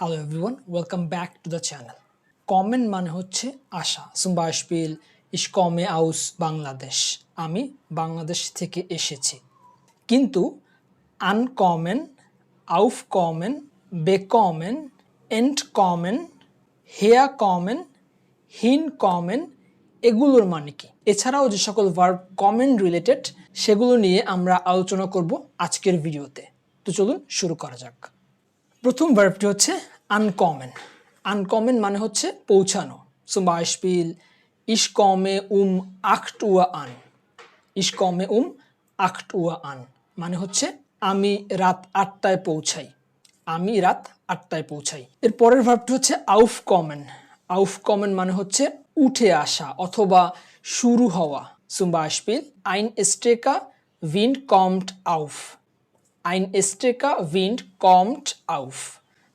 Hello everyone, welcome back to the channel. Kommen মানে হচ্ছে আশা। Zum Beispiel ich komme aus Bangladesh. আমি বাংলাদেশ থেকে এসেছি। কিন্তু ankommen, aufkommen, bekommen, entkommen, herkommen, hinkommen এগুলোর মানে কি? এছাড়াও যে সকল ভার্ব কমেন রিলেটেড সেগুলো নিয়ে আমরা আলোচনা করব আজকের ভিডিওতে। তো চলুন শুরু করা যাক। প্রথম ভার্বটি হচ্ছে আনকমন। আনকমন মানে হচ্ছে পৌঁছানো। Zum Beispiel ich komme um 8 Uhr an. Ich komme um 8 Uhr an মানে হচ্ছে আমি রাত 8টায় পৌঁছাই। আমি রাত 8টায় পৌঁছাই। এর পরের ভার্বটি হচ্ছে aufkommen. Aufkommen মানে হচ্ছে উঠে আসা অথবা শুরু হওয়া। Zum Beispiel ein starker Wind kommt auf. Ein starker Wind kommt auf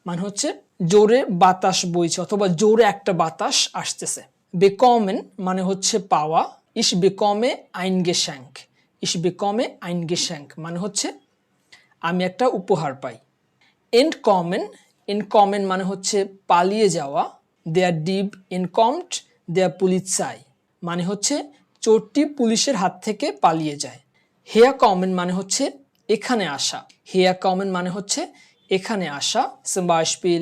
মানে হচ্ছে জোরে বাতাস বইছে অথবা জোরে একটা বাতাস আসতেছে। bekommen মানে হচ্ছে পাওয়া। Ich bekomme ein Geschenk. Ich bekomme ein Geschenk মানে হচ্ছে আমি একটা উপহার পাই। entkommen, entkommen মানে হচ্ছে পালিয়ে যাওয়া। Der Dieb entkommt der Polizei মানে হচ্ছে চোরটি পুলিশের হাত থেকে পালিয়ে যায়। herkommen মানে হচ্ছে এখানে আসা। herkommen মানে হচ্ছে এখানে আসা। Zum Beispiel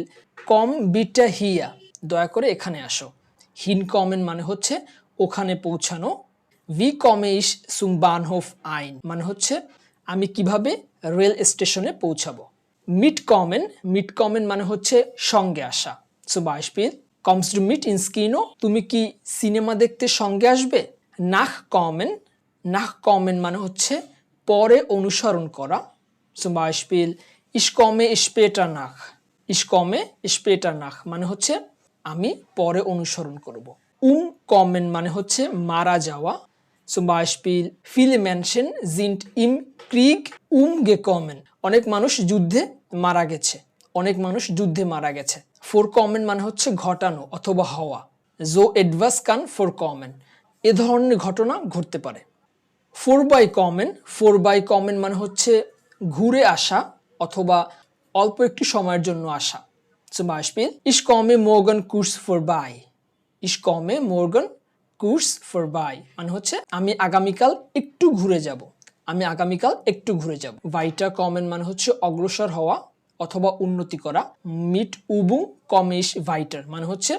komm bitte hier, দয়া করে এখানে আসো। hinkommen মানে হচ্ছে ওখানে পৌঁছানো। wie komme ich zum Bahnhof ein মানে হচ্ছে আমি কিভাবে রেল স্টেশনে পৌঁছাবো। mitkommen, mitkommen মানে হচ্ছে সঙ্গে আসা। Zum Beispiel kommst du mit ins Kino, তুমি কি সিনেমা দেখতে সঙ্গে আসবে। nachkommen, nachkommen মানে হচ্ছে পরে অনুসরণ করা। Zum Beispiel ich komme später nach. Ich komme später nach মানে হচ্ছে আমি পরে অনুসরণ করব। kommen মানে হচ্ছে মারা যাওয়া। Zum Beispiel viele Menschen sind im Krieg umgekommen. অনেক মানুষ যুদ্ধে মারা গেছে। অনেক মানুষ যুদ্ধে মারা গেছে। vorkommen মানে হচ্ছে ঘটানো অথবা হওয়া। so etwas kann vorkommen, এ ধরনের ঘটনা ঘটতে পারে। vorkommen মানে হচ্ছে ঘুরে আসা অথবা অল্প একটু সময়ের জন্য আসা। Zum Beispiel ich komme morgen kurz vorbei. Ich komme morgen kurz vorbei মানে হচ্ছে আমি আগামীকাল একটু ঘুরে যাব। আমি আগামীকাল একটু ঘুরে যাব। weiterkommen মানে হচ্ছে অগ্রসর হওয়া অথবা উন্নতি করা। mit Übung komme ich weiter মানে হচ্ছে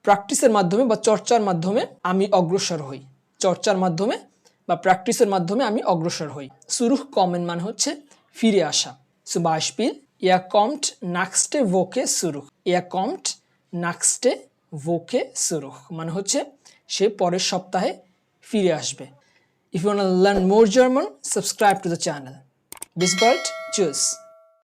প্র্যাকটিসের মাধ্যমে বা চর্চার মাধ্যমে আমি অগ্রসর হই। চর্চার মাধ্যমে বা প্র্যাকটিসের মাধ্যমে আমি অগ্রসর হই। zurückkommen মানে হচ্ছে ফিরে আসা। Zum Beispiel er kommt nächste Woche zurück. Er kommt nächste Woche zurück মানে হচ্ছে সে পরের সপ্তাহে ফিরে আসবে। If you want to learn more German, subscribe to the channel. Bis bald. Tschüss.